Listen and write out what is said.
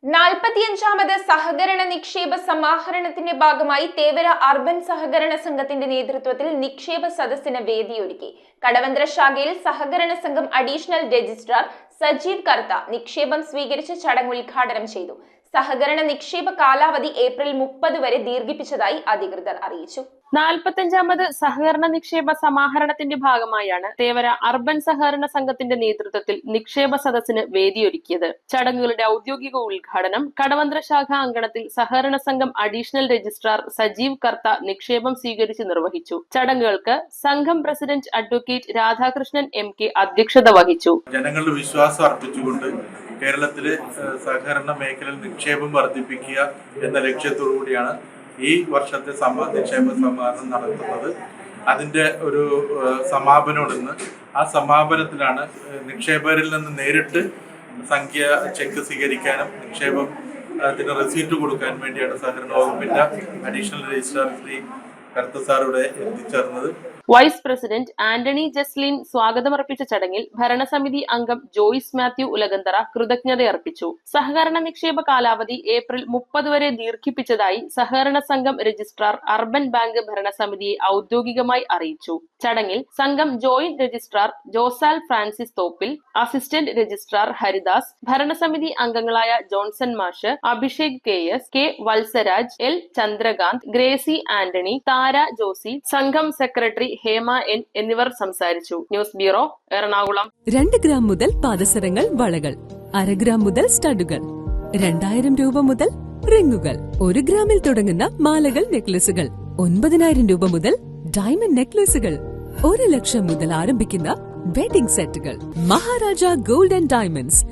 45ാമത് സഹകരണ നിക്ഷേപ സമാഹരണത്തിന്റെ ഭാഗമായി തേവര അർബൻ സഹകരണ സംഘത്തിന്റെ നേതൃത്വത്തിൽ നിക്ഷേപ സദസ്സിന് വേദിയൊരുക്കി. കടവന്ത്ര ശാഖയിൽ സഹകരണ സംഘം അഡീഷണൽ രജിസ്ട്രാർ സജീവ് കർത്ത നിക്ഷേപം സ്വീകരിച്ച് ചടങ്ങ് ഉദ്ഘാടനം ചെയ്തു. സഹകരണ നിക്ഷേപ കാലാവധി ഏപ്രിൽ 30 വരെ ദീർഘിപ്പിച്ചതായി അധികൃതർ അറിയിച്ചു. 45ാമത് സഹകരണ നിക്ഷേപ സമാഹരണത്തിന്റെ ഭാഗമായാണ് തേവര അർബൻ സഹകരണ സംഘത്തിന്റെ നേതൃത്വത്തിൽ നിക്ഷേപ സദസ്സിന് വേദിയൊരുക്കിയത്. ചടങ്ങുകളുടെ ഔദ്യോഗിക ഉദ്ഘാടനം കടവന്ത്ര ശാഖ അങ്കണത്തിൽ സഹകരണ സംഘം അഡീഷണൽ രജിസ്ട്രാർ സജീവ് കർത്ത നിക്ഷേപം സ്വീകരിച്ച് നിർവഹിച്ചു. ചടങ്ങുകൾക്ക് സംഘം പ്രസിഡന്റ് അഡ്വക്കേറ്റ് രാധാകൃഷ്ണൻ MK അധ്യക്ഷത വഹിച്ചു. ജനങ്ങളുടെ വിശ്വാസം അർപ്പിച്ചുകൊണ്ട് കേരളത്തിലെ സഹകരണ മേഖലയിൽ നിക്ഷേപം വർദ്ധിപ്പിക്കുക എന്ന ലക്ഷ്യത്തോടു കൂടിയാണ് ഈ വർഷത്തെ നിക്ഷേപ സമാഹരണം നടത്തുന്നത്. അതിൻ്റെ ഒരു സമാപനമുണ്ടെന്ന് ആ സമാപനത്തിലാണ് നിക്ഷേപകരിൽ നിന്ന് നേരിട്ട് സംഖ്യ ചെക്ക് സ്വീകരിക്കാനും നിക്ഷേപത്തിന് റെസീറ്റ് കൊടുക്കാൻ വേണ്ടിയാണ് സഹകരണ വകുപ്പിന്റെ അഡീഷണൽ രജിസ്ട്രാർ ശ്രീ കർത്ത സാറിവിടെ എത്തിച്ചേർന്നത്. വൈസ് പ്രസിഡന്റ് ആന്റണി ജസ്ലിൻ സ്വാഗതമർപ്പിച്ച ചടങ്ങിൽ ഭരണസമിതി അംഗം ജോയ്സ് മാത്യു ഉലകന്തറ കൃതജ്ഞതയർപ്പിച്ചു. സഹകരണ നിക്ഷേപ കാലാവധി ഏപ്രിൽ 30 വരെ ദീർഘിപ്പിച്ചതായി സഹകരണ സംഘം രജിസ്ട്രാർ അർബൻ ബാങ്ക് ഭരണസമിതിയെ ഔദ്യോഗികമായി അറിയിച്ചു. ചടങ്ങിൽ സംഘം ജോയിന്റ് രജിസ്ട്രാർ ജോസാൽ Francis Thoppil, assistant registrar Haridas, ഭരണസമിതി അംഗങ്ങളായ ജോൺസൺ മാഷ്, Abhishek KS, K Valsaraj, L Chandrakanth, Gracy Antony, Thara Josy, സംഘം സെക്രട്ടറി ഹേമ N എന്നിവർ സംസാരിച്ചു. News bureau, Ernakulam. 2 ഗ്രാം മുതൽ പാദസരങ്ങൾ, വളകൾ, 1/2 ഗ്രാം മുതൽ സ്റ്റഡുകൾ, 2000 രൂപ മുതൽ റിങ്ങുകൾ, 1 ഗ്രാമിൽ തുടങ്ങുന്ന മാലകൾ, നെക്ലസുകൾ, 9000 രൂപ മുതൽ ഡയമണ്ട് നെക്ലസുകൾ, 1 ലക്ഷം മുതൽ ആരംഭിക്കുന്ന വെഡിംഗ് സെറ്റുകൾ. Maharaja gold and diamonds,